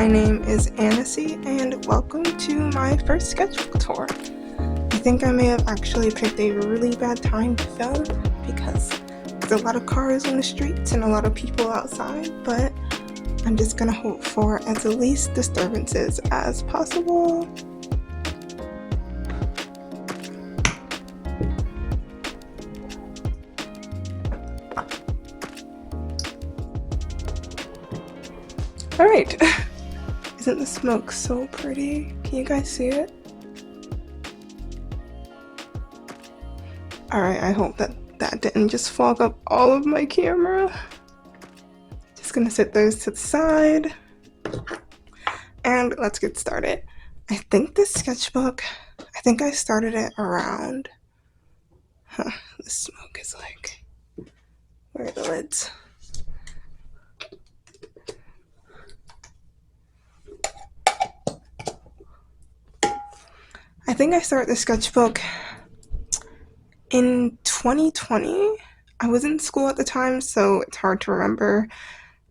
my name is Annecy, and welcome to my first sketchbook tour. I think I may have actually picked a really bad time to film because there's a lot of cars on the streets and a lot of people outside, but I'm just gonna hope for as least disturbances as possible. Alright, isn't the smoke so pretty? Can you guys see it? Alright, I hope that didn't just fog up all of my camera. Just gonna set those to the side. And let's get started. I think this sketchbook, I started it around... the smoke is like... Where are the lids? I think I started the sketchbook in 2020. I was in school at the time, so it's hard to remember,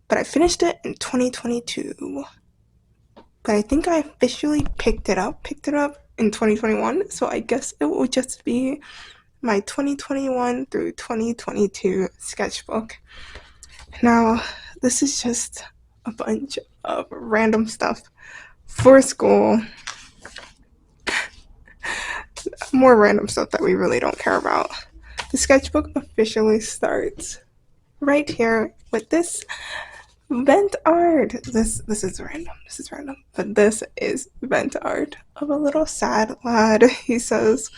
but I finished it in 2022. But I think I officially picked it up in 2021, so I guess it will just be my 2021 through 2022 sketchbook. Now, this is just a bunch of random stuff for school. More random stuff that we really don't care about. The sketchbook officially starts right here with this vent art. This is random, but this is vent art of a little sad lad. He says,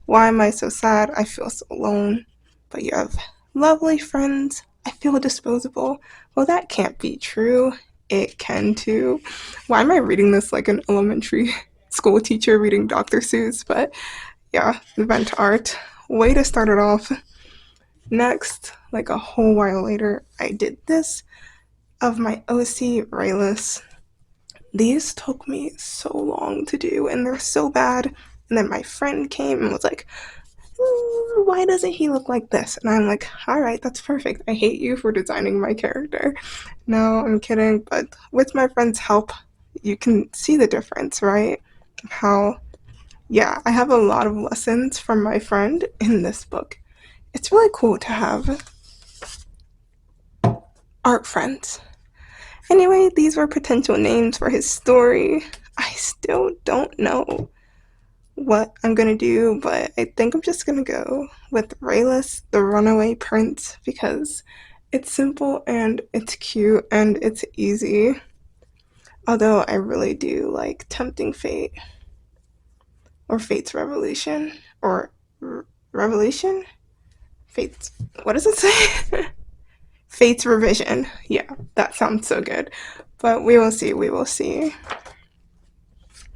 "Why am I so sad? I feel so alone. But you have lovely friends. I feel disposable." Well, that can't be true. It can too. Why am I reading this like an elementary school teacher reading Dr. Seuss? But yeah, vent art. Way to start it off. Next, like a whole while later, I did this of my OC Rayless. These took me so long to do, and they're so bad. And then my friend came and was like, "Why doesn't he look like this?" And I'm like, "Alright, that's perfect. I hate you for designing my character." No, I'm kidding, but with my friend's help, you can see the difference, right? How, yeah, I have a lot of lessons from my friend in this book. It's really cool to have art friends. Anyway, these were potential names for his story. I still don't know what I'm gonna do, but I think I'm just gonna go with Rayless, the Runaway Prince, because it's simple and it's cute and it's easy. Although I really do like Tempting Fate or Fate's Revolution or Revolution? Fate's, what does it say? Fate's Revision. Yeah, that sounds so good. But we will see.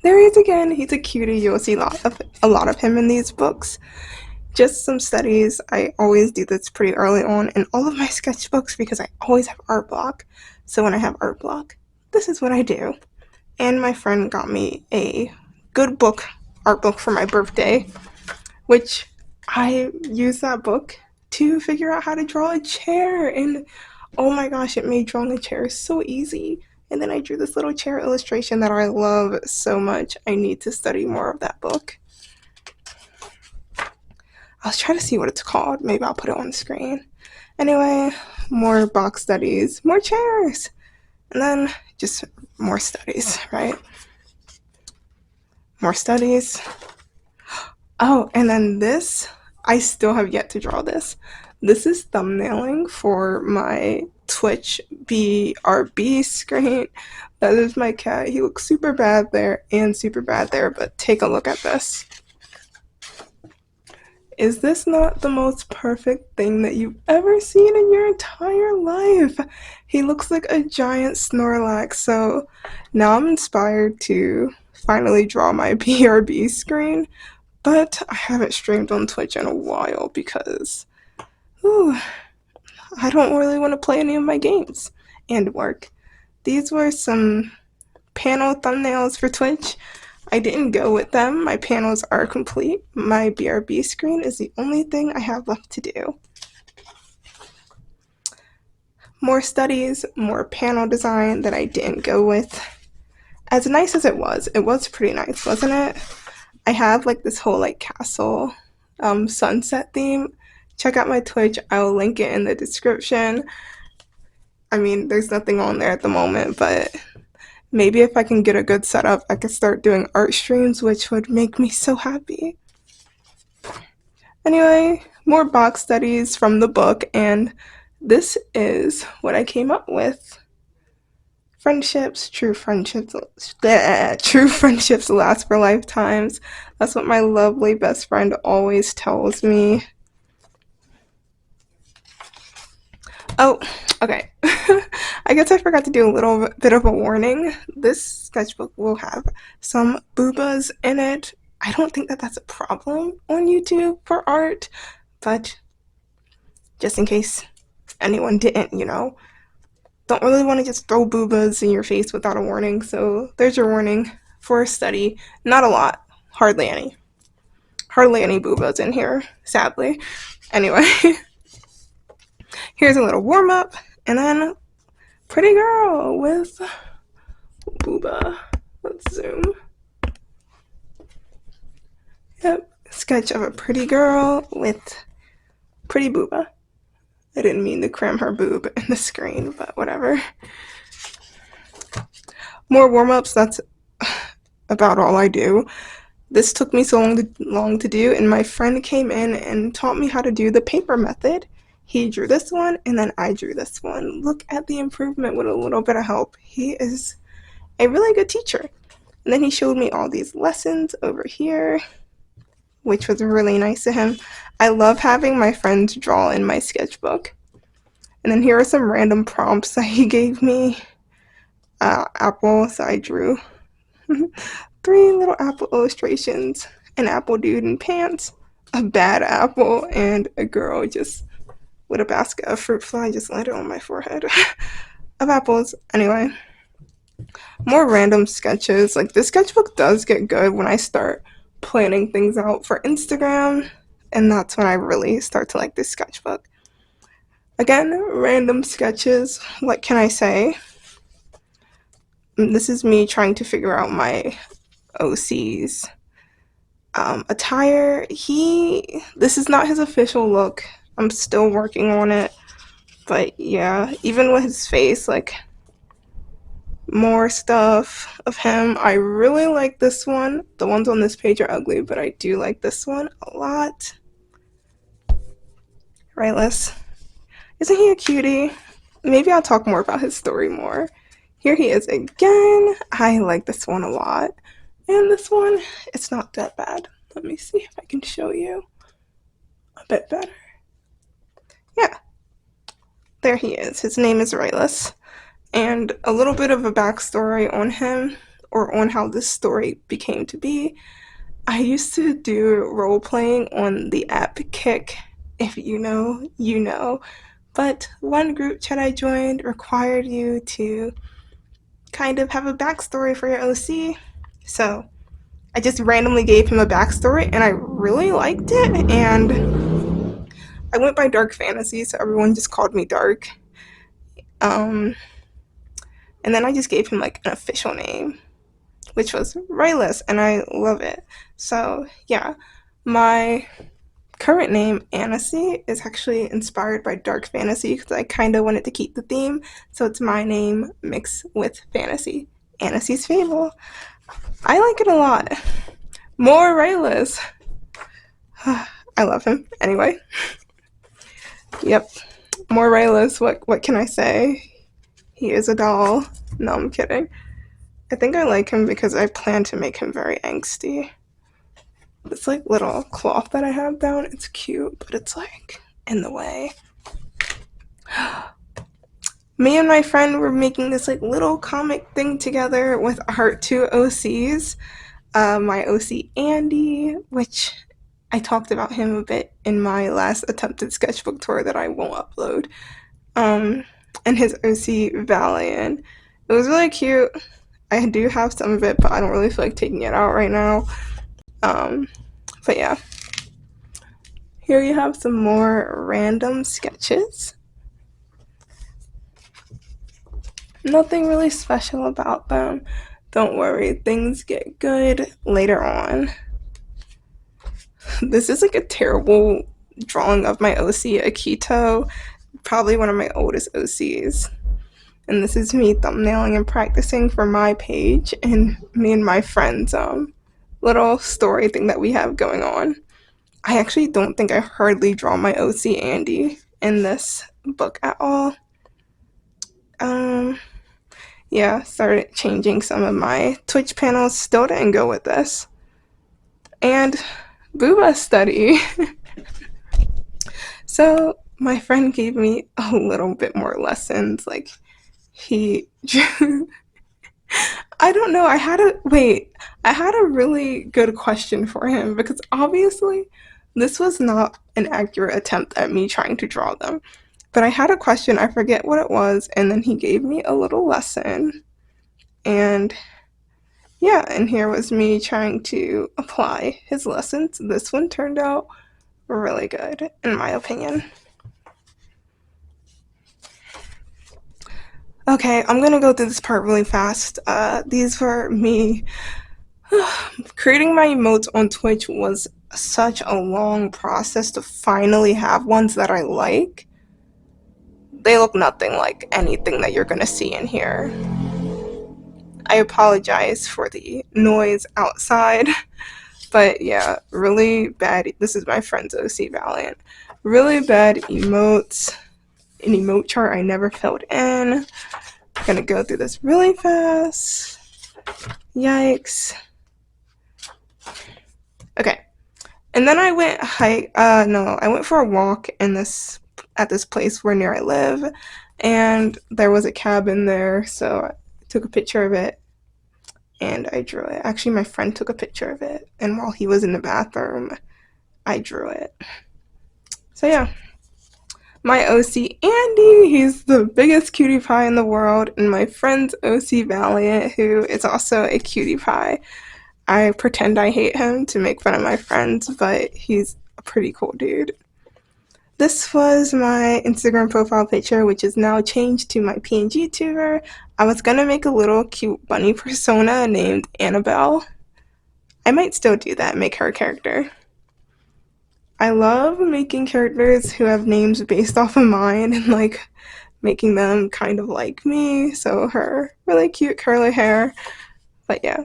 There he is again. He's a cutie. You'll see a lot of him in these books. Just some studies. I always do this pretty early on in all of my sketchbooks because I always have art block. So when I have art block, this is what I do. And my friend got me a good book, art book for my birthday, which I used that book to figure out how to draw a chair, and oh my gosh, it made drawing a chair so easy. And then I drew this little chair illustration that I love so much. I need to study more of that book. I'll try to see what it's called. Maybe I'll put it on the screen. Anyway, more box studies, more chairs, and then just more studies, right? More studies. Oh, and then this, I still have yet to draw this. This is thumbnailing for my Twitch BRB screen. That is my cat. He looks super bad there and super bad there, but take a look at this. Is this not the most perfect thing that you've ever seen in your entire life? He looks like a giant Snorlax, so now I'm inspired to finally draw my BRB screen. But I haven't streamed on Twitch in a while because I don't really want to play any of my games and work. These were some panel thumbnails for Twitch. I didn't go with them. My panels are complete. My BRB screen is the only thing I have left to do. More studies, more panel design that I didn't go with. as nice as it was pretty nice, wasn't it? I have like this whole like castle sunset theme. Check out my Twitch. I'll link it in the description. I mean, there's nothing on there at the moment, but maybe if I can get a good setup, I could start doing art streams, which would make me so happy. Anyway, more box studies from the book, and this is what I came up with. True friendships last for lifetimes. That's what my lovely best friend always tells me. Oh, okay. I guess I forgot to do a little bit of a warning. This sketchbook will have some boobas in it. I don't think that that's a problem on YouTube for art, but just in case anyone didn't, don't really want to just throw boobas in your face without a warning. So there's your warning for a study. Not a lot, hardly any boobas in here, sadly. Anyway, here's a little warm up, and then pretty girl with booba. Let's zoom. Yep, sketch of a pretty girl with pretty booba. I didn't mean to cram her boob in the screen, but whatever. More warm-ups, that's about all I do. This took me so long to do, and my friend came in and taught me how to do the paper method. He drew this one, and then I drew this one. Look at the improvement with a little bit of help. He is a really good teacher. And then he showed me all these lessons over here, which was really nice of him. I love having my friends draw in my sketchbook. And then here are some random prompts that he gave me. Apple, so I drew 3 little apple illustrations. An apple dude in pants, a bad apple, and a girl just with a basket of fruit fly just landed on my forehead of apples. Anyway, more random sketches. Like, this sketchbook does get good when I start planning things out for Instagram, and that's when I really start to like this sketchbook. Again, random sketches. What can I say? This is me trying to figure out my OC's attire. This is not his official look. I'm still working on it, but yeah, even with his face, like, more stuff of him. I really like this one. The ones on this page are ugly, but I do like this one a lot. Rightless. Isn't he a cutie? Maybe I'll talk more about his story more. Here he is again. I like this one a lot. And this one, it's not that bad. Let me see if I can show you a bit better. Yeah. There he is. His name is Rightless. And a little bit of a backstory on him, or on how this story became to be. I used to do role playing on the app Kick. If you know, you know. But one group chat I joined required you to kind of have a backstory for your OC. So I just randomly gave him a backstory, and I really liked it. And I went by Dark Fantasy, so everyone just called me Dark. And then I just gave him like an official name, which was Rightless, and I love it. So yeah, my current name, Annecy, is actually inspired by Dark Fantasy because I kind of wanted to keep the theme. So it's my name mixed with fantasy. Annecy's Fable. I like it a lot. More Rightless. I love him. Anyway. Yep. More Rightless. What can I say? He is a doll. No, I'm kidding. I think I like him because I plan to make him very angsty. This like little cloth that I have down, it's cute, but it's like in the way. Me and my friend were making this like little comic thing together with our 2 OCs. My OC Andy, which I talked about him a bit in my last attempted sketchbook tour that I won't upload. And his OC Valiant. It was really cute. I do have some of it, but I don't really feel like taking it out right now. But yeah. Here you have some more random sketches. Nothing really special about them. Don't worry, things get good later on. This is like a terrible drawing of my OC Akito, probably one of my oldest OCs. And this is me thumbnailing and practicing for my page and me and my friends' little story thing that we have going on. I actually don't think I hardly draw my OC Andy in this book at all. Um, yeah, started changing some of my Twitch panels, still didn't go with this. And Booba study. So my friend gave me a little bit more lessons. Like he drew. I don't know. I had a really good question for him because obviously this was not an accurate attempt at me trying to draw them. But I had a question, I forget what it was, and then he gave me a little lesson. And yeah, and here was me trying to apply his lessons. This one turned out really good, in my opinion. Okay, I'm gonna go through this part really fast. These were me. Creating my emotes on Twitch was such a long process to finally have ones that I like. They look nothing like anything that you're gonna see in here. I apologize for the noise outside, but yeah, really bad. This is my friend's OC Valiant. Really bad emotes. An emote chart I never filled in. I'm gonna go through this really fast. Yikes. Okay. And then I went I went for a walk in this at this place where near I live, and there was a cabin there, so I took a picture of it and I drew it. Actually, my friend took a picture of it, and while he was in the bathroom, I drew it. So yeah. My OC Andy, he's the biggest cutie pie in the world, and my friend's OC Valiant, who is also a cutie pie. I pretend I hate him to make fun of my friends, but he's a pretty cool dude. This was my Instagram profile picture, which is now changed to my PNG tuber. I was gonna make a little cute bunny persona named Annabelle. I might still do that, make her a character. I love making characters who have names based off of mine and like making them kind of like me. So her really cute curly hair. But yeah.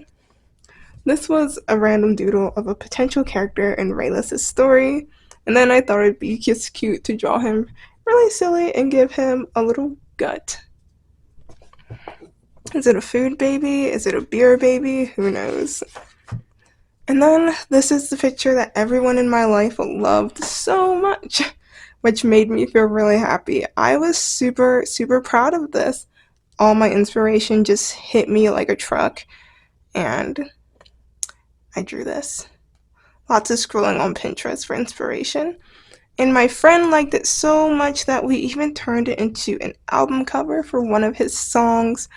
This was a random doodle of a potential character in Raylis' story, and then I thought it'd be just cute to draw him really silly and give him a little gut. Is it a food baby? Is it a beer baby? Who knows? And then this is the picture that everyone in my life loved so much, which made me feel really happy. I was super, super proud of this. All my inspiration just hit me like a truck, and I drew this. Lots of scrolling on Pinterest for inspiration. And my friend liked it so much that we even turned it into an album cover for one of his songs.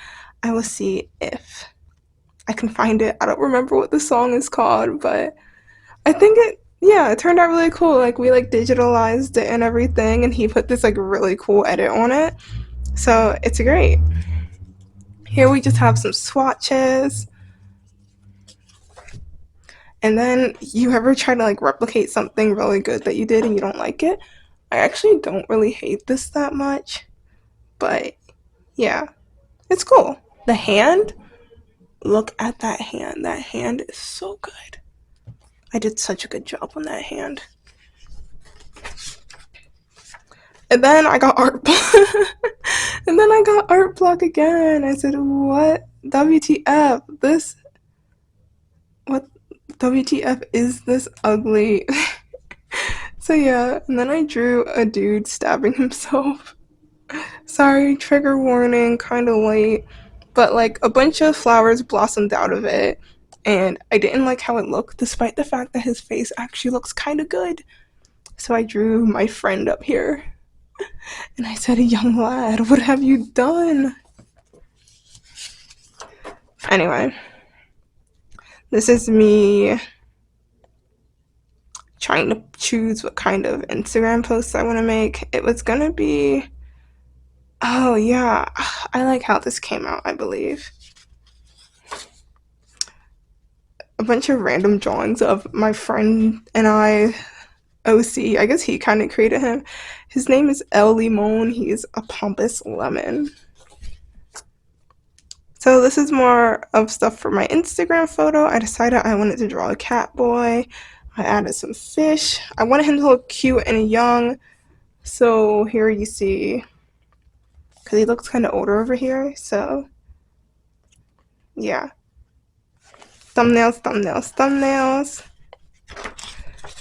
I will see if I can find it. I don't remember what the song is called, but I think it turned out really cool. Like we like digitalized it and everything, and he put this like really cool edit on it. So it's great. Here we just have some swatches. And then you ever try to like replicate something really good that you did and you don't like it? I actually don't really hate this that much, but yeah, it's cool. The hand, look at that hand. That hand is so good. I did such a good job on that hand. And then I got art block. And then I got art block again. I said, what? WTF? What? WTF is this ugly? So yeah, and then I drew a dude stabbing himself. Sorry, trigger warning, kind of late. But like a bunch of flowers blossomed out of it, and I didn't like how it looked, despite the fact that his face actually looks kind of good. So I drew my friend up here. And I said, young lad, what have you done? Anyway, this is me trying to choose what kind of Instagram posts I want to make. It was gonna be, oh yeah, I like how this came out, I believe. a bunch of random drawings of my friend and I, OC. I guess he kind of created him. His name is El Limon. He's a pompous lemon. So this is more of stuff for my Instagram photo. I decided I wanted to draw a cat boy. I added some fish. I wanted him to look cute and young. So here you see, because he looks kind of older over here. So yeah, thumbnails, thumbnails, thumbnails.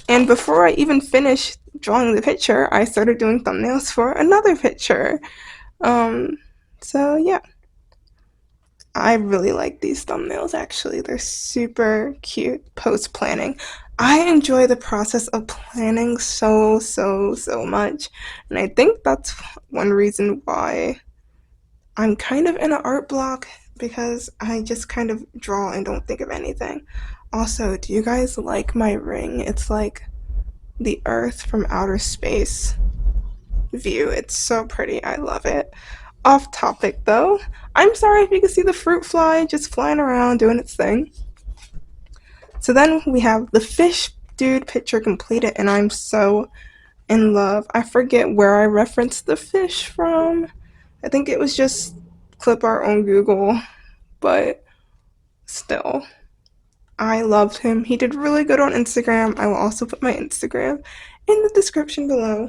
And before I even finished drawing the picture, I started doing thumbnails for another picture. So yeah. I really like these thumbnails actually. They're super cute post planning. I enjoy the process of planning so much. And I think that's one reason why I'm kind of in an art block, because I just kind of draw and don't think of anything. Also, do you guys like my ring? It's like the Earth from outer space view. It's so pretty. I love it. Off topic though, I'm sorry if you can see the fruit fly just flying around doing its thing. So then we have the fish dude picture completed, and I'm so in love. I forget where I referenced the fish from. I think it was just clip art on Google, but still, I loved him. He did really good on Instagram. I will also put my Instagram in the description below.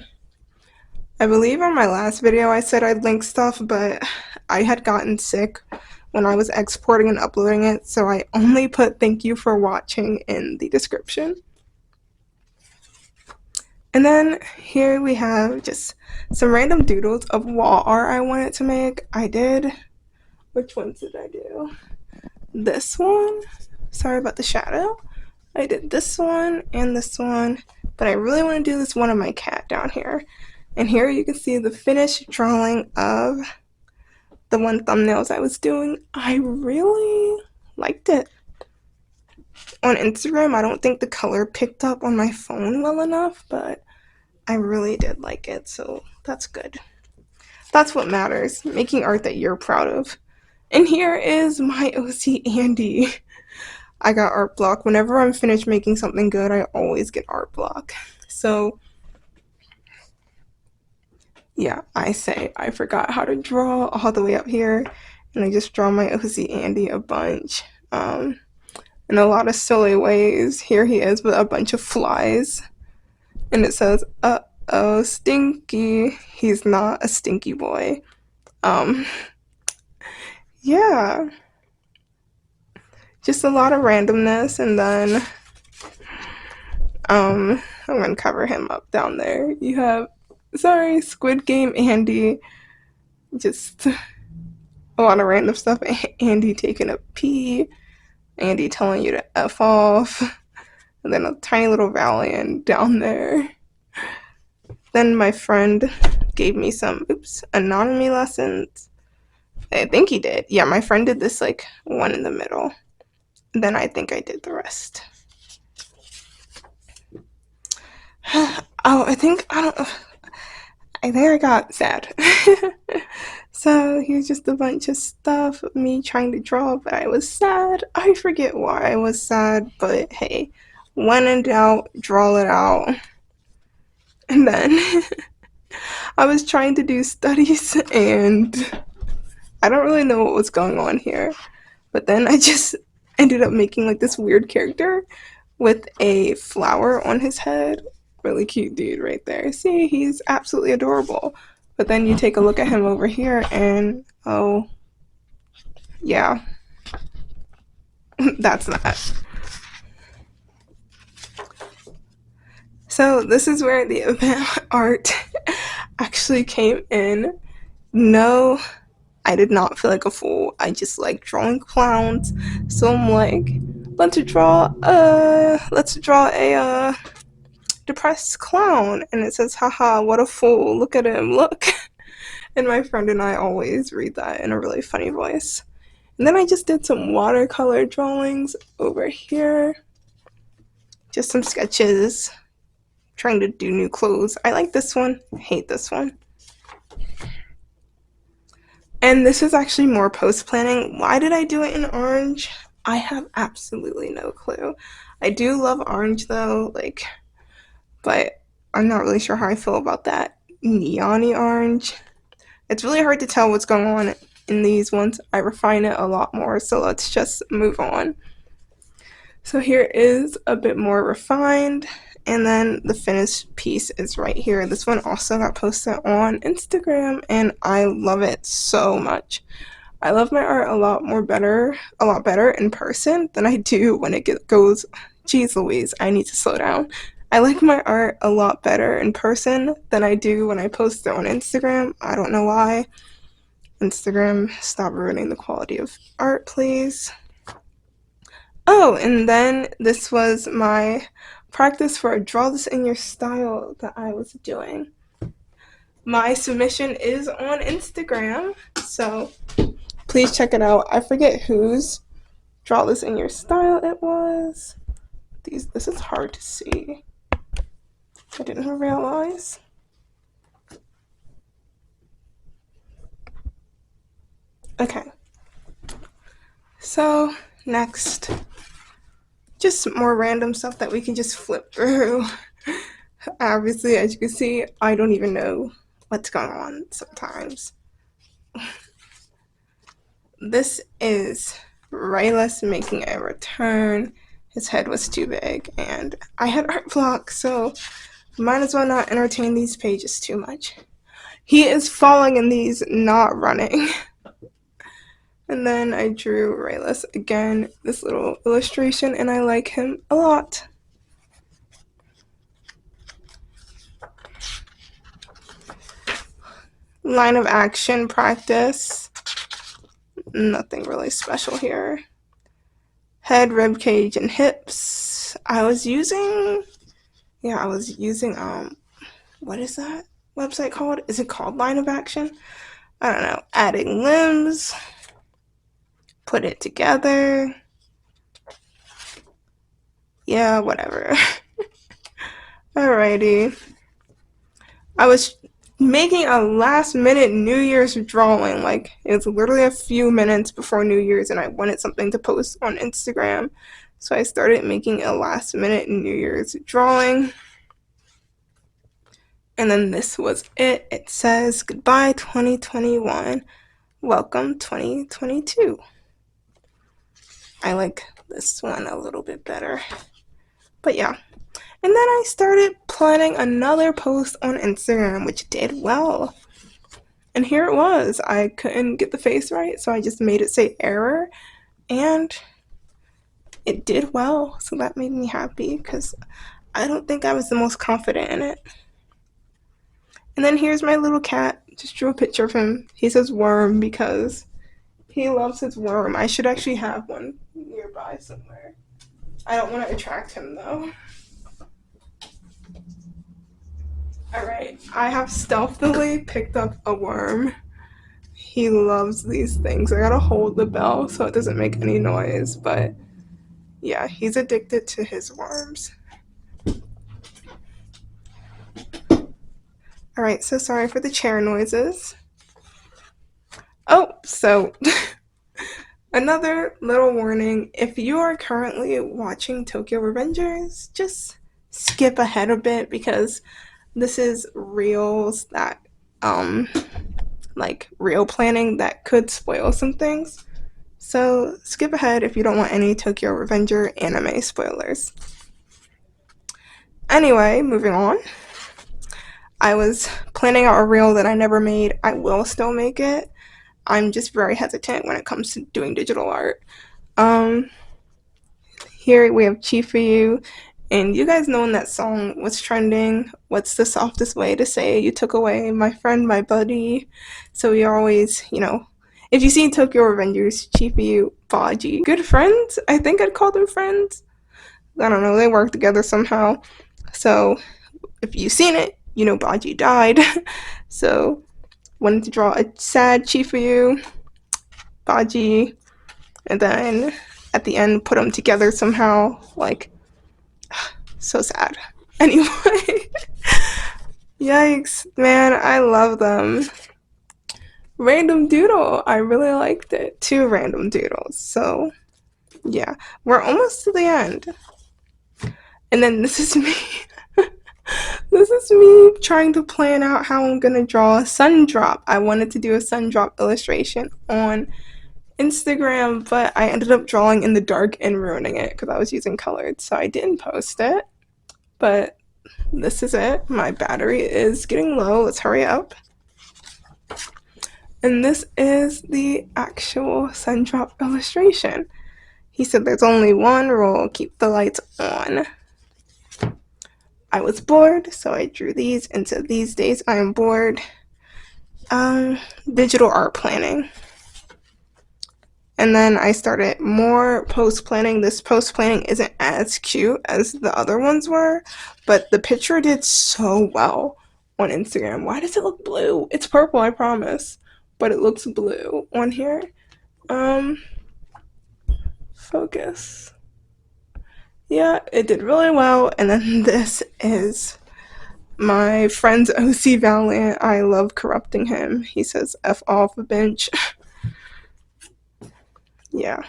I believe on my last video I said I'd link stuff, but I had gotten sick when I was exporting and uploading it, so I only put thank you for watching in the description. And then here we have just some random doodles of wall art I wanted to make. I did, which ones did I do? This one, sorry about the shadow. I did this one and this one, but I really want to do this one of my cat down here. And here you can see the finished drawing of the one thumbnails I was doing. I really liked it. On Instagram, I don't think the color picked up on my phone well enough, but I really did like it, so that's good. That's what matters, making art that you're proud of. And here is my OC Andy. I got art block. Whenever I'm finished making something good, I always get art block. So yeah, I say I forgot how to draw all the way up here, and I just draw my OC Andy a bunch, in a lot of silly ways. Here he is with a bunch of flies, and it says, uh-oh, stinky. He's not a stinky boy. Yeah, just a lot of randomness, and then, I'm gonna cover him up down there. You have, sorry, Squid Game Andy, just a lot of random stuff. Andy taking a pee, Andy telling you to F off, and then a tiny little Valiant down there. Then my friend gave me some, anatomy lessons. I think he did. Yeah, my friend did this like one in the middle. Then I think I did the rest. Oh, I think I got sad. So here's just a bunch of stuff of me trying to draw, but I was sad. I forget why I was sad, but hey, when in doubt, draw it out. And then I was trying to do studies, and I don't really know what was going on here, but then I just ended up making like this weird character with a flower on his head. Really cute dude right there. See, he's absolutely adorable. But then you take a look at him over here and, oh, yeah, that's that. So this is where the event art actually came in. No, I did not feel like a fool. I just like drawing clowns. So I'm like, let's draw a depressed clown, and it says, haha, what a fool, look at him, look. And my friend and I always read that in a really funny voice. And then I just did some watercolor drawings over here, just some sketches, trying to do new clothes. I like this one, I hate this one. And this is actually more post planning. Why did I do it in orange? I have absolutely no clue. I do love orange though, like, but I'm not really sure how I feel about that neon-y orange. It's really hard to tell what's going on in these ones. I refine it a lot more, so let's just move on. So here is a bit more refined, and then the finished piece is right here. This one also got posted on Instagram, and I love it so much. I love my art a lot better in person than I do when goes. Geez Louise, I need to slow down. I like my art a lot better in person than I do when I post it on Instagram. I don't know why. Instagram, stop ruining the quality of art, please. Oh, and then this was my practice for a draw this in your style that I was doing. My submission is on Instagram, so please check it out. I forget whose draw this in your style it was. This is hard to see. I didn't realize. Okay. So, next, just more random stuff that we can just flip through. Obviously, as you can see, I don't even know what's going on sometimes. This is Raylas making a return. His head was too big, and I had art block, so might as well not entertain these pages too much. He is falling in these, not running. And then I drew Raylas again, this little illustration, and I like him a lot. Line of action practice. Nothing really special here. Head, rib cage, and hips. I was using, what is that website called? Is it called Line of Action? I don't know. Adding limbs. Put it together. Yeah, whatever. Alrighty. I was making a last minute New Year's drawing. Like, it was literally a few minutes before New Year's, and I wanted something to post on Instagram. So I started making a last minute New Year's drawing. And then this was it. It says, "Goodbye 2021, welcome 2022. I like this one a little bit better. But yeah. And then I started planning another post on Instagram, which did well. And here it was. I couldn't get the face right, so I just made it say error. And it did well, so that made me happy because I don't think I was the most confident in it. And then here's my little cat. Just drew a picture of him. He says worm because he loves his worm. I should actually have one nearby somewhere. I don't want to attract him though. Alright, I have stealthily picked up a worm. He loves these things. I gotta hold the bell so it doesn't make any noise, but yeah, he's addicted to his worms. Alright, so sorry for the chair noises. Oh, so another little warning. If you are currently watching Tokyo Revengers, just skip ahead a bit because this is reels that, like real planning that could spoil some things. So skip ahead if you don't want any Tokyo Revenger anime spoilers. Anyway, moving on. I was planning out a reel that I never made. I will still make it. I'm just very hesitant when it comes to doing digital art. Here we have Chifuyu, and you guys know when that song was trending, what's the softest way to say you took away my friend, my buddy? So we always, if you see Tokyo Revengers, Chifuyu, Baji, good friends? I think I'd call them friends. I don't know, they work together somehow. So if you've seen it, you know Baji died. So wanted to draw a sad Chifuyu, Baji, and then at the end put them together somehow. Like, so sad. Anyway, yikes, man, I love them. Random doodle, I really liked it. 2 random doodles. So Yeah, we're almost to the end. And then this is me. This is me trying to plan out how I'm gonna draw a sun drop. I wanted to do a sun drop illustration on Instagram, but I ended up drawing in the dark and ruining it because I was using colored, so I didn't post it. But this is it. My battery is getting low. Let's hurry up. And this is the actual sun drop illustration. He said there's only one rule, keep the lights on. I was bored, so I drew these into These Days I Am Bored. Digital art planning. And then I started more post planning. This post planning isn't as cute as the other ones were, but the picture did so well on Instagram. Why does it look blue? It's purple, I promise, but it looks blue on here. Focus. Yeah, it did really well. And then this is my friend's OC Valiant. I love corrupting him. He says F off a bench. Yeah.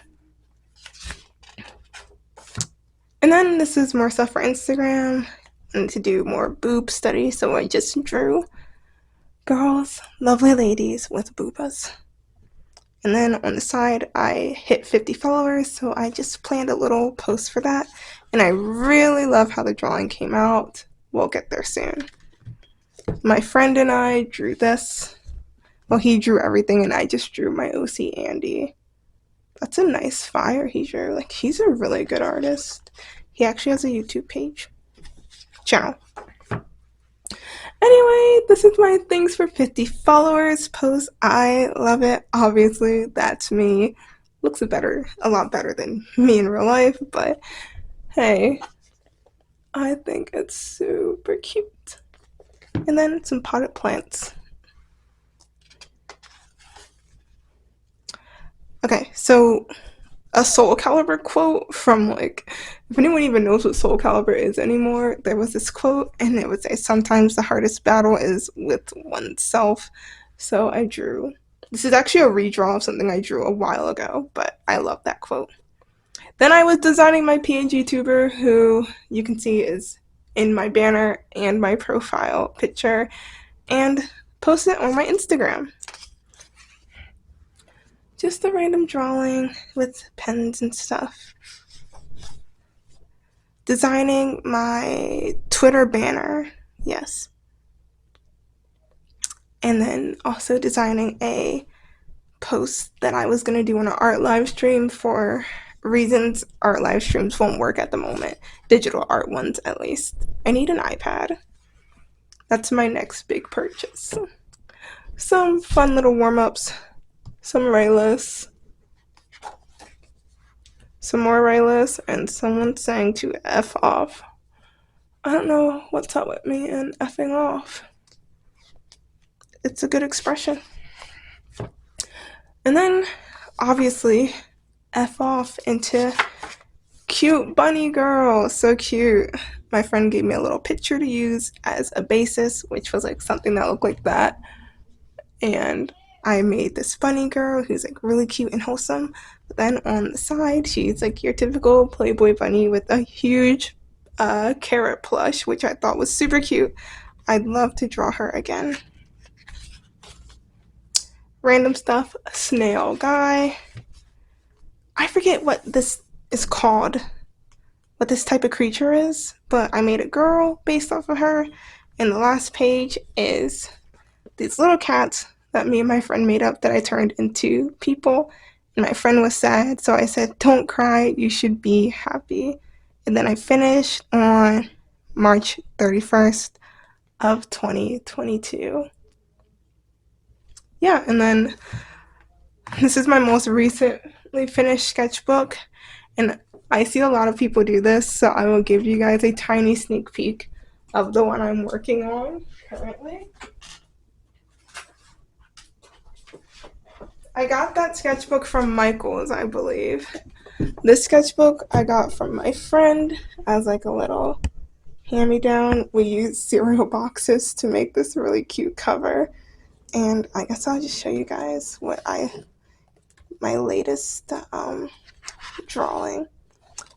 And then this is more stuff for Instagram and to do more boob study. So I just drew girls, lovely ladies with boobas. And then on the side, I hit 50 followers, so I just planned a little post for that. And I really love how the drawing came out. We'll get there soon. My friend and I drew this. Well, he drew everything, and I just drew my OC Andy. That's a nice fire he drew. Like, he's a really good artist. He actually has a YouTube channel. Anyway, this is my thanks for 50 followers post. I love it. Obviously, that's me. Looks a lot better than me in real life, but hey, I think it's super cute. And then some potted plants. Okay, so a Soul Calibur quote from, like, if anyone even knows what Soul Calibur is anymore, there was this quote and it would say sometimes the hardest battle is with oneself. So I drew, this is actually a redraw of something I drew a while ago, but I love that quote. Then I was designing my PNG tuber, who you can see is in my banner and my profile picture, and post it on my Instagram. Just a random drawing with pens and stuff. Designing my Twitter banner, yes. And then also designing a post that I was going to do on an art live stream. For reasons art live streams won't work at the moment. Digital art ones, at least. I need an iPad. That's my next big purchase. Some fun little warm-ups. Some Rayless. Some more Rayless, and someone saying to F off. I don't know what's up with me and effing off. It's a good expression. And then, obviously, F off into cute bunny girl. So cute. My friend gave me a little picture to use as a basis, which was like something that looked like that. And I made this bunny girl who's like really cute and wholesome. But then on the side, she's like your typical Playboy bunny with a huge carrot plush, which I thought was super cute. I'd love to draw her again. Random stuff, snail guy. I forget what this is called, what this type of creature is, but I made a girl based off of her. And the last page is these little cats that me and my friend made up that I turned into people. And my friend was sad, so I said, don't cry, you should be happy. And then I finished on March 31st of 2022. Yeah, and then this is my most recently finished sketchbook, and I see a lot of people do this, so I will give you guys a tiny sneak peek of the one I'm working on currently. I got that sketchbook from Michael's, I believe. This sketchbook I got from my friend as like a little hand-me-down. We used cereal boxes to make this really cute cover. And I guess I'll just show you guys what my latest drawing.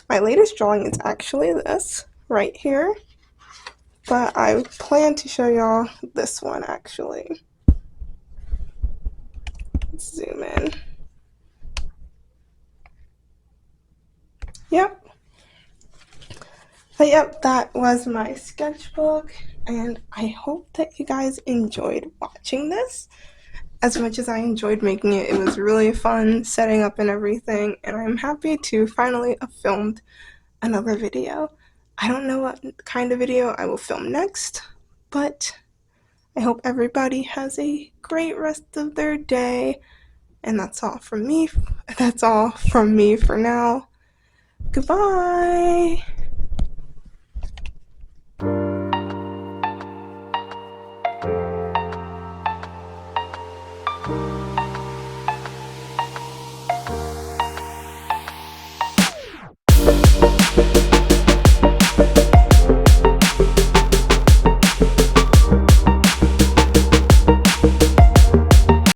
My latest drawing is actually this right here, but I plan to show y'all this one actually. Let's zoom in. Yep. But yep, that was my sketchbook, and I hope that you guys enjoyed watching this as much as I enjoyed making it. It was really fun setting up and everything, and I'm happy to finally have filmed another video. I don't know what kind of video I will film next, but I hope everybody has a great rest of their day, and that's all from me. That's all from me for now. Goodbye!